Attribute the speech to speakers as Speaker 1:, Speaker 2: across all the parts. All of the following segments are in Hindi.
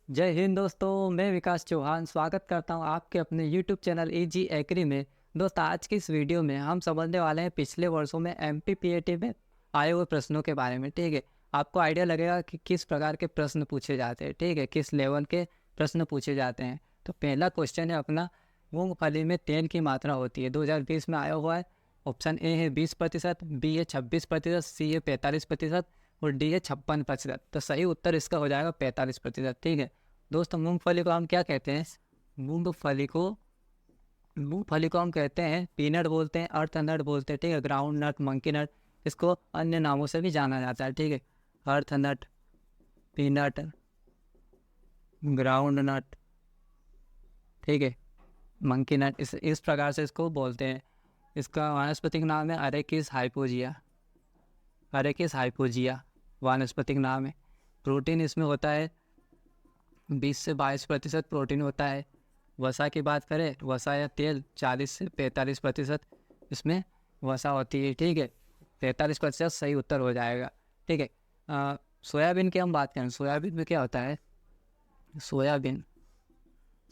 Speaker 1: जय हिंद दोस्तों, मैं विकास चौहान स्वागत करता हूं आपके अपने YouTube चैनल EG एग्री में। दोस्त आज की इस वीडियो में हम समझने वाले हैं पिछले वर्षों में MPPAT में आए हुए प्रश्नों के बारे में। ठीक है, आपको आइडिया लगेगा कि किस प्रकार के प्रश्न पूछे जाते हैं। ठीक है, किस लेवल के प्रश्न पूछे जाते हैं। तो पहला क्वेश्चन है अपना, मूंगफली में तेल की मात्रा होती है 2020 में आया हुआ है। ऑप्शन ए है 20%, बी है 26%, सी है 45% और डी है 56%। तो सही उत्तर इसका हो जाएगा 45%। ठीक है दोस्तों, मूंगफली को हम क्या कहते हैं? मूंगफली को मूंगफली को हम कहते हैं पीनट बोलते हैं, अर्थ नट बोलते हैं। ठीक है, ग्राउंड नट, मंकी नट, इसको अन्य नामों से भी जाना जाता है। ठीक है, अर्थ नट, पीनट, ग्राउंड नट, ठीक है, मंकी नट, इस प्रकार से इसको बोलते हैं। इसका वानस्पतिक नाम है अरेकिस हाइपोजिया। अरेकिस हाइपोजिया वानस्पतिक नाम है। प्रोटीन इसमें होता है 20 से 22% प्रोटीन होता है। वसा की बात करें, वसा या तेल 40 से 45% इसमें वसा होती है। ठीक है, 43% सही उत्तर हो जाएगा। ठीक है, सोयाबीन की हम बात करें, सोयाबीन में क्या होता है? सोयाबीन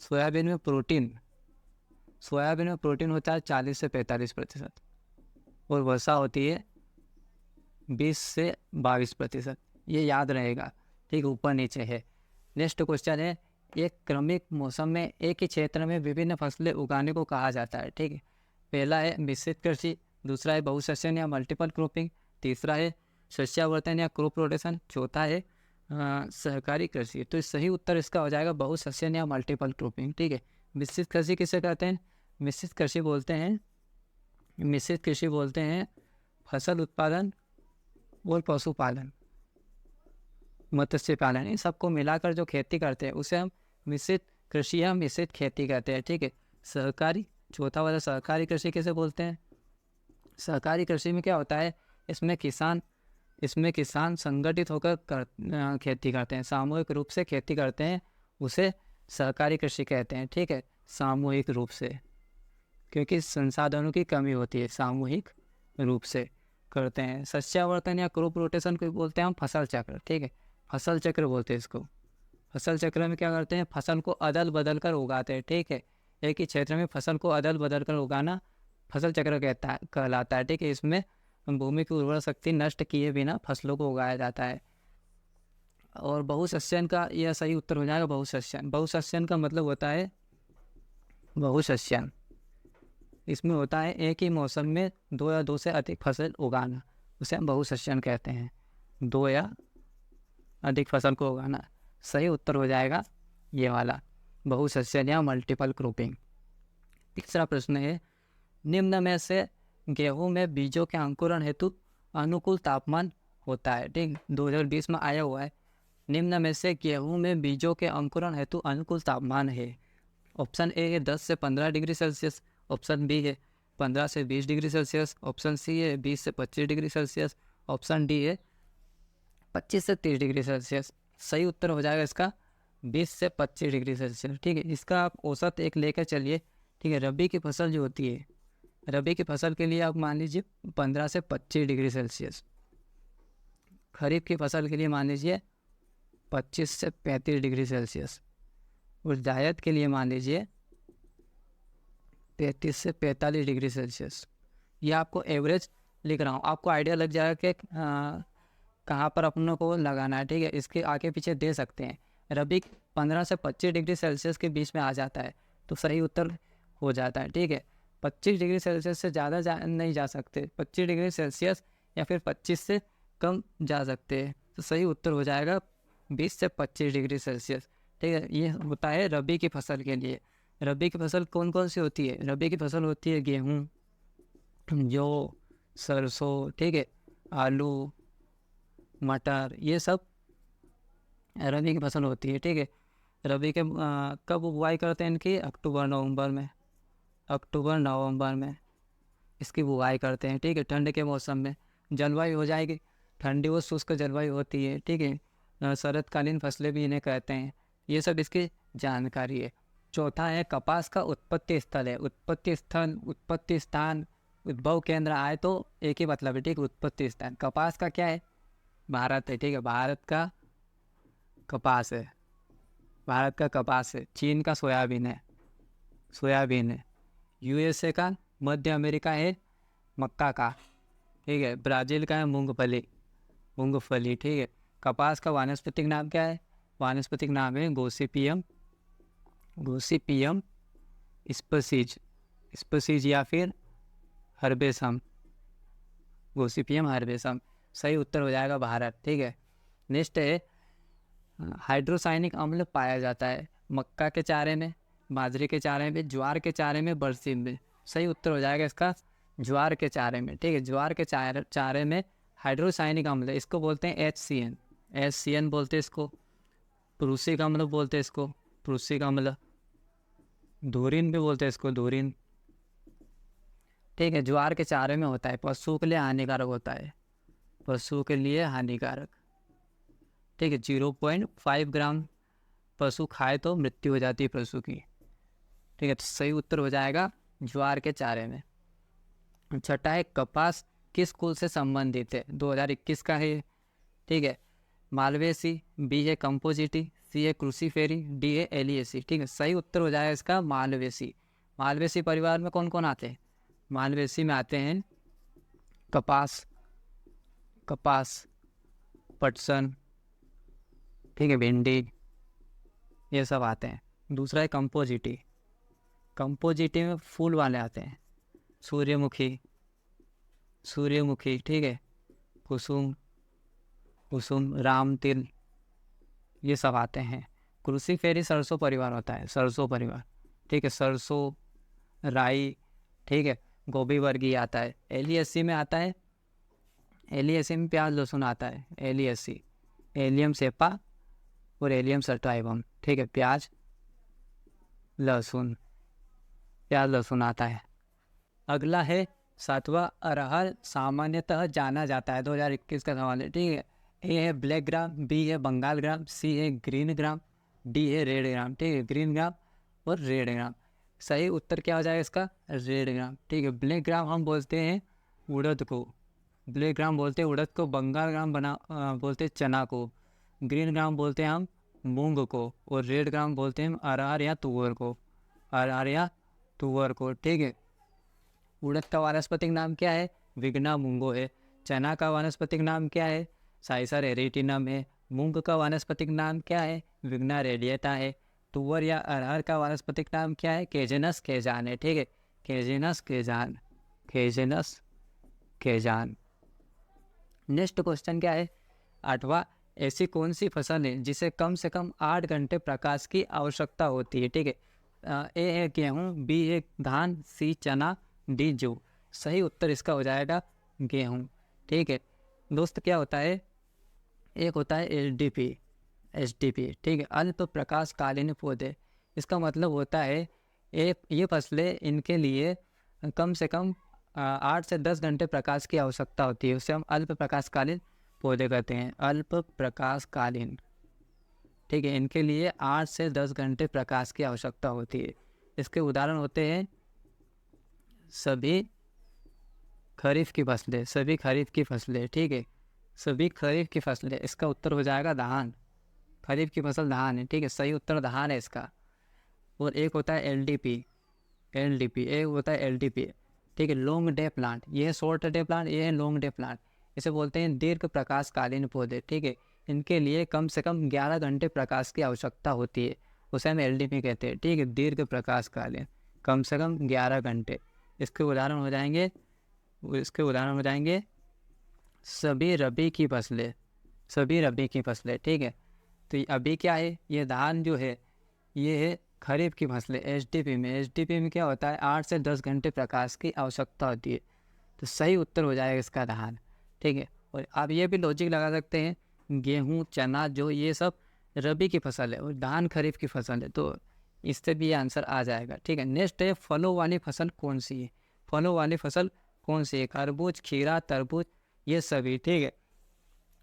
Speaker 1: सोयाबीन में प्रोटीन सोयाबीन में प्रोटीन होता है 40 से 45% और वसा होती है 20 से 22%। ये याद रहेगा। ठीक, ऊपर नीचे है। नेक्स्ट क्वेश्चन है, एक क्रमिक मौसम में एक ही क्षेत्र में विभिन्न फसलें उगाने को कहा जाता है। ठीक है, पहला है मिश्रित कृषि, दूसरा है बहुसस्यन या मल्टीपल क्रॉपिंग, तीसरा है शस्यावर्तन या क्रॉप रोटेशन, चौथा है सहकारी कृषि। तो सही उत्तर इसका हो जाएगा बहुसस्यन या मल्टीपल क्रॉपिंग। ठीक है, मिश्रित कृषि किसे कहते हैं? मिश्रित कृषि बोलते हैं फसल उत्पादन और पशुपालन, मत्स्य पालन, इन सबको मिलाकर जो खेती करते हैं उसे हम मिश्रित कृषि या मिश्रित खेती कहते हैं। ठीक है, सहकारी, चौथा वाला सहकारी कृषि किसे बोलते हैं? सहकारी कृषि में क्या होता है? इसमें किसान संगठित होकर खेती करते हैं, सामूहिक रूप से खेती करते हैं, उसे सहकारी कृषि कहते हैं। ठीक है, सामूहिक रूप से, क्योंकि संसाधनों की कमी होती है, सामूहिक रूप से करते हैं। सस्यावर्तन या क्रॉप रोटेशन को बोलते हैं हम फसल चक्र। ठीक है, फसल चक्र बोलते हैं इसको। फसल चक्र में क्या करते हैं? फसल को अदल बदल कर उगाते हैं। ठीक है, एक ही क्षेत्र में फसल को अदल बदल कर उगाना फसल चक्र कहलाता है। ठीक है, इसमें भूमि की उर्वरा शक्ति नष्ट किए बिना फसलों को उगाया जाता है। और बहुसस्यन का यह सही उत्तर हो जाएगा बहुसस्यन। बहुसस्यन का मतलब होता है बहुसस्यन, इसमें होता है एक ही मौसम में दो या दो से अधिक फसल उगाना, उसे हम बहुसस्यन कहते हैं। दो या अधिक फसल को उगाना, सही उत्तर हो जाएगा ये वाला, बहुसस्यन या मल्टीपल क्रॉपिंग। तीसरा प्रश्न है, निम्न में से गेहूं में बीजों के अंकुरण हेतु अनुकूल तापमान होता है। ठीक, 2020 में आया हुआ है। निम्न में से गेहूं में बीजों के अंकुरण हेतु अनुकूल तापमान है। ऑप्शन ए है 10 से 15 डिग्री सेल्सियस, ऑप्शन बी है 15 से 20 डिग्री सेल्सियस, ऑप्शन सी है 20 से 25 डिग्री सेल्सियस, ऑप्शन डी है 25 से 30 डिग्री सेल्सियस। सही उत्तर हो जाएगा इसका 20 से 25 डिग्री सेल्सियस। ठीक है, इसका आप औसत एक लेकर चलिए। ठीक है, रबी की फसल जो होती है, रबी की फसल के लिए आप मान लीजिए 15 से 25 डिग्री सेल्सियस, खरीफ की फसल के लिए मान लीजिए 25 से 35 डिग्री सेल्सियस, और जायद के लिए मान लीजिए 33 से 45 डिग्री सेल्सियस। ये आपको एवरेज लिख रहा हूँ, आपको आइडिया लग जाएगा कि कहाँ पर अपनों को लगाना है। ठीक है, इसके आगे पीछे दे सकते हैं। रबी 15 से 25 डिग्री सेल्सियस के बीच में आ जाता है तो सही उत्तर हो जाता है। ठीक है, 25 डिग्री सेल्सियस से ज़्यादा नहीं जा सकते, 25 डिग्री सेल्सियस या फिर 25 से कम जा सकते हैं, तो सही उत्तर हो जाएगा 20 से 25 डिग्री सेल्सियस। ठीक है, ये होता है रबी की फसल के लिए। रबी की फसल कौन कौन सी होती है? रबी की फसल होती है गेहूँ, जौ, सरसों, ठीक है, आलू, मटर, ये सब रबी की फसल होती है। ठीक है, रबी के कब बुआई करते हैं इनकी? अक्टूबर नवंबर में, अक्टूबर नवंबर में इसकी बुआई करते हैं। ठीक है, ठंड के मौसम में जलवायु हो जाएगी, ठंडी व शुष्क जलवायु होती है। ठीक है, शरतकालीन फसलें भी इन्हें कहते हैं। ये सब इसकी जानकारी है। चौथा है कपास का उत्पत्ति स्थल है। उत्पत्ति स्थल, उत्पत्ति स्थान, उद्भव केंद्र आए तो एक ही मतलब है। ठीक है, उत्पत्ति स्थान कपास का क्या है? भारत है। ठीक है, भारत का कपास है। भारत का कपास है। चीन का सोयाबीन है। यूएसए का, मध्य अमेरिका है मक्का का, ठीक है। ब्राज़ील का है मूंगफली, ठीक है। कपास का वानस्पतिक नाम क्या है? वानस्पतिक नाम है गोसिपियम स्पीसीज या फिर हर्बेसम, गोसिपियम हर्बेसम। सही उत्तर हो जाएगा भारत, ठीक है। नेक्स्ट है हाइड्रोसाइनिक अम्ल पाया जाता है मक्का के चारे में, बाजरे के चारे में, ज्वार के चारे में, बरसीम में। सही उत्तर हो जाएगा इसका ज्वार के चारे में, ठीक है। ज्वार के चारे में हाइड्रोसाइनिक अम्ल है, इसको बोलते हैं HCN बोलते हैं इसको। प्रूसिक अम्ल बोलते हैं इसको, प्रूसिक अम्ल। धुरीन भी बोलते हैं इसको, धुरीन, ठीक है। ज्वार के चारे में होता है, पशुओं के लिए हानिकारक होता है, पशुओं के लिए हानिकारक, ठीक है। 0.5 ग्राम पशु खाए तो मृत्यु हो जाती है पशु की, ठीक है। तो सही उत्तर हो जाएगा ज्वार के चारे में। छठा है कपास किस कुल से संबंधित है? 2021 का है, ठीक है। मालवेसी, बी है कंपोजिटी, सी है क्रूसीफेरी, डी है एलियेसी, ठीक है। सही उत्तर हो जाएगा इसका मालवेसी। मालवेसी परिवार में कौन कौन आते हैं? मालवेसी में आते हैं कपास, पटसन, ठीक है, भिंडी, ये सब आते हैं। दूसरा है कंपोजिटी में फूल वाले आते हैं, सूर्यमुखी, ठीक है, कुसुम, राम तिल, ये सब आते हैं। क्रूसीफेरी सरसों परिवार होता है, सरसों परिवार, ठीक है। सरसों, राई, ठीक है, गोभी वर्गीय आता है। एलियसी में आता है, एलियसी में प्याज लहसुन आता है, एलियसी, एलियम सेपा और एलियम सर्टाइवम, ठीक है। प्याज लहसुन आता है। अगला है सातवां अरहर सामान्यतः जाना जाता है, 2021 का सवाल है, ठीक है। ए है ब्लैक ग्राम, बी है बंगाल ग्राम, सी है ग्रीन ग्राम, डी है रेड ग्राम, ठीक है। ग्रीन ग्राम और रेड ग्राम। सही उत्तर क्या हो जाएगा इसका? रेड ग्राम, ठीक है। ब्लैक ग्राम हम बोलते हैं उड़द को, बंगाल ग्राम बोलते हैं चना को, ग्रीन ग्राम बोलते हैं हम मूंग को, और रेड ग्राम बोलते हैं हम अरहर या तुअर को, ठीक है। उड़द का वानस्पतिक नाम क्या है? विग्ना मूंगो है। चना का वानस्पतिक नाम क्या है? साइसर एरिटिनम है। मूंग का वानस्पतिक नाम क्या है? विग्ना रेडिएटा है। तुअर या अरहर का वानस्पतिक नाम क्या है? केजेनस केजान है, ठीक है। केजेनस केजान। नेक्स्ट क्वेश्चन क्या है? 8वां, ऐसी कौन सी फसल है जिसे कम से कम 8 घंटे प्रकाश की आवश्यकता होती है, ठीक है। ए है गेहूँ, बी है धान, सी चना, डी जौ। सही उत्तर इसका हो जाएगा गेहूँ, ठीक है। दोस्त क्या होता है? एक होता है एचडीपी, ठीक है, अल्प प्रकाशकालीन पौधे। इसका मतलब होता है ये फसलें, इनके लिए कम से कम 8 से 10 घंटे प्रकाश की आवश्यकता होती है, उसे हम अल्प प्रकाशकालीन पौधे कहते हैं, अल्प प्रकाशकालीन, ठीक है। इनके लिए 8 से 10 घंटे प्रकाश की आवश्यकता होती है। इसके उदाहरण होते हैं सभी खरीफ की फसलें, ठीक है, सभी खरीफ की फसलें। इसका उत्तर हो जाएगा धान, खरीफ की फसल धान है, ठीक है। सही उत्तर धान है इसका। और एक होता है एलडीपी, एक होता है एलडीपी, ठीक है, लॉन्ग डे प्लांट। ये है शॉर्ट डे प्लांट, ये है लॉन्ग डे प्लांट। इसे बोलते हैं दीर्घ प्रकाशकालीन पौधे, ठीक है। इनके लिए कम से कम 11 घंटे प्रकाश की आवश्यकता होती है, उसे हम एलडीपी कहते हैं, ठीक है, दीर्घ प्रकाशकालीन, कम से कम 11 घंटे। इसके उदाहरण हो जाएंगे सभी रबी की फसलें, ठीक है। तो अभी क्या है? ये धान जो है ये है खरीफ की फसलें। एचडीपी में क्या होता है? 8 से 10 घंटे प्रकाश की आवश्यकता होती है, तो सही उत्तर हो जाएगा इसका धान, ठीक है। और आप ये भी लॉजिक लगा सकते हैं, गेहूँ, चना, जो ये सब रबी की फसल है और धान खरीफ की फसल है, तो इससे भी ये आंसर आ जाएगा, ठीक है। नेक्स्ट है फलों वाली फसल कौन सी है? खरबूज, खीरा, तरबूज, ये सभी, ठीक है।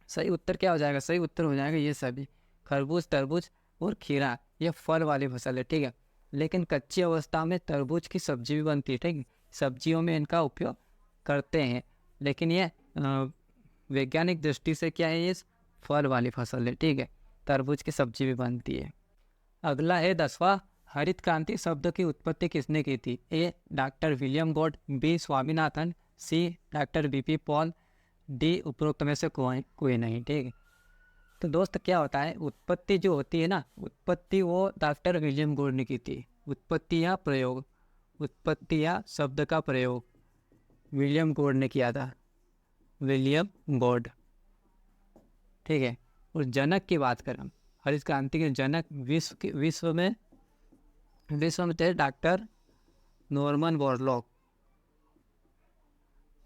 Speaker 1: सही उत्तर क्या हो जाएगा? सही उत्तर हो जाएगा ये सभी, खरबूज, तरबूज और खीरा, ये फल वाली फसल है, ठीक है। लेकिन कच्ची अवस्था में तरबूज की सब्जी भी बनती है, ठीक है, सब्जियों में इनका उपयोग करते हैं, लेकिन ये वैज्ञानिक दृष्टि से क्या है? ये फल वाली फसल है, ठीक है, तरबूज की सब्जी भी बनती है। अगला है 10वां, हरित क्रांति शब्द की उत्पत्ति किसने की थी? A doctor William Gaud, B Swaminathan, C doctor BP Pal, D उपरोक्त में से कोई नहीं। ठीक है, तो दोस्त क्या होता है, उत्पत्ति जो होती है ना, उत्पत्ति वो डॉक्टर विलियम गॉड ने की थी। उत्पत्ति या प्रयोग, उत्पत्ति या शब्द का प्रयोग विलियम गॉड ने किया था, विलियम गॉड। ठीक है, और जनक की बात करें हम, हरित क्रांति के जनक विश्व में थे doctor Norman Borlaug,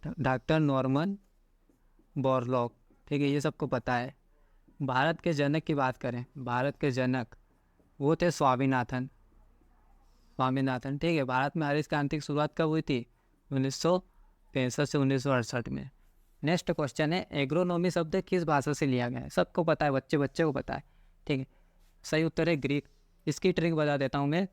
Speaker 1: doctor Norman Borlaug. ठीक है, ये सबको पता है। भारत के जनक की बात करें, भारत के जनक वो थे स्वामीनाथन। ठीक है, भारत में हरित क्रांति की शुरुआत कब हुई थी? 1965 से 1968 में। नेक्स्ट क्वेश्चन है, एग्रोनॉमी शब्द किस भाषा से लिया गया है? सबको पता है, बच्चे को पता है। ठीक है, सही उत्तर है ग्रीक। इसकी ट्रिक बता देता हूँ मैं,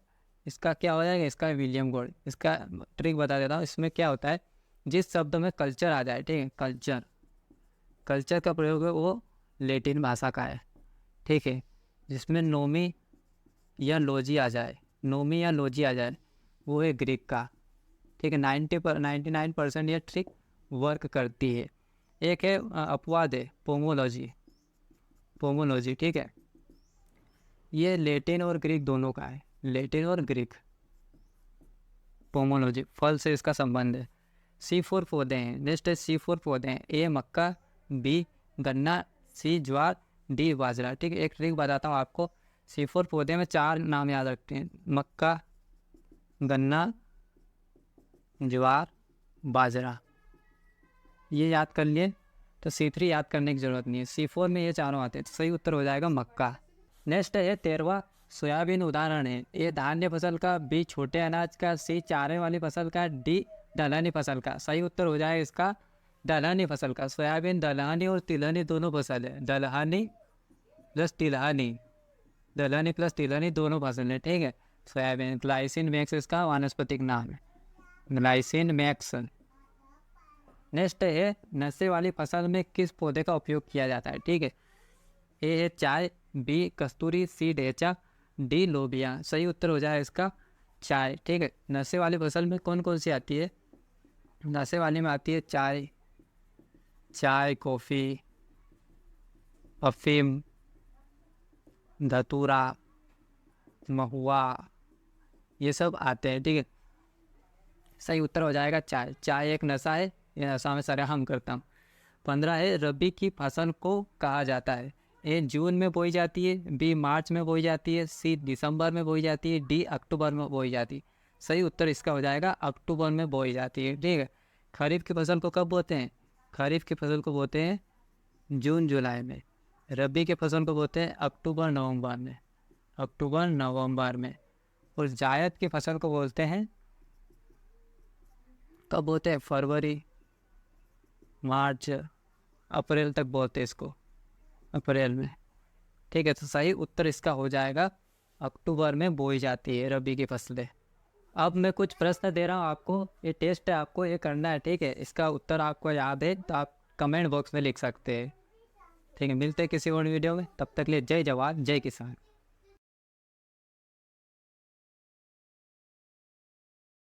Speaker 1: इसका क्या हो जाएगा, इसका विलियम गॉड। इसका ट्रिक बता देता हूँ, इसमें क्या होता है, जिस शब्द में कल्चर आ जाए, ठीक है, कल्चर का प्रयोग है वो लैटिन भाषा का है। ठीक है, जिसमें नोमी या लोजी आ जाए, वो है ग्रीक का। ठीक है, 99% ये ट्रिक वर्क करती है। एक है अपवाद है, पोमोलॉजी। ठीक है, ये लैटिन और ग्रीक दोनों का है, लैटिन और ग्रीक। पोमोलॉजी, फल से इसका संबंध है। C4 पौधे हैं, नेक्स्ट है C4 पौधे हैं, ए मक्का, बी गन्ना, सी ज्वार, डी बाजरा। ठीक है, एक ट्रिक बताता हूँ आपको, C4 पौधे में 4 नाम याद रखते हैं, मक्का, गन्ना, ज्वार, बाजरा। ये याद कर लिए तो C3 याद करने की ज़रूरत नहीं है। C4 में ये चारों आते हैं, तो सही उत्तर हो जाएगा मक्का। नेक्स्ट है 13वां, सोयाबीन उदाहरण है, ए धान्य फसल का, बी छोटे अनाज का, सी चारे वाली फसल का, डी दलहनी फसल का। सही उत्तर हो जाएगा इसका दलहनी फसल का। सोयाबीन दलहनी और तिलहनी दोनों फसल है, दलहनी प्लस तिलहनी दोनों फसल है। ठीक है, सोयाबीन, ग्लाइसिन मैक्स इसका वानस्पतिक नाम है, ग्लाइसिन मैक्स। नेक्स्ट है, नशे वाली फसल में किस पौधे का उपयोग किया जाता है? ठीक है, ए है चाय, बी कस्तूरी, सी ढेचा, डी लोबिया। सही उत्तर हो जाए इसका चाय। ठीक है, नशे वाली फसल में कौन कौन सी आती है? नशे वाली में आती है चाय, कॉफ़ी, अफीम, धतूरा, महुआ, ये सब आते हैं। ठीक है, सही उत्तर हो जाएगा चाय एक नशा है, ये नशा में सरेआम करता हूँ। 15 है, रबी की फसल को कहा जाता है, ए जून में बोई जाती है, बी मार्च में बोई जाती है, सी दिसंबर में बोई जाती है, डी अक्टूबर में बोई जाती है। सही उत्तर इसका हो जाएगा अक्टूबर में बोई जाती है। ठीक है, खरीफ की फसल को कब बोते हैं? खरीफ की फसल को बोते हैं जून जुलाई में। रबी की फसल को बोते हैं अक्टूबर नवंबर में। और जायद की फसल को बोलते हैं, कब बोलते हैं? फरवरी, मार्च, अप्रैल तक बोलते हैं इसको, अप्रैल में। ठीक है, तो सही उत्तर इसका हो जाएगा अक्टूबर में बोई जाती है रबी की फसलें। अब मैं कुछ प्रश्न दे रहा हूँ आपको, ये टेस्ट है, आपको ये करना है। ठीक है, इसका उत्तर आपको याद है तो आप कमेंट बॉक्स में लिख सकते हैं। ठीक है, मिलते हैं किसी और वीडियो में, तब तक के लिए जय जवान जय किसान।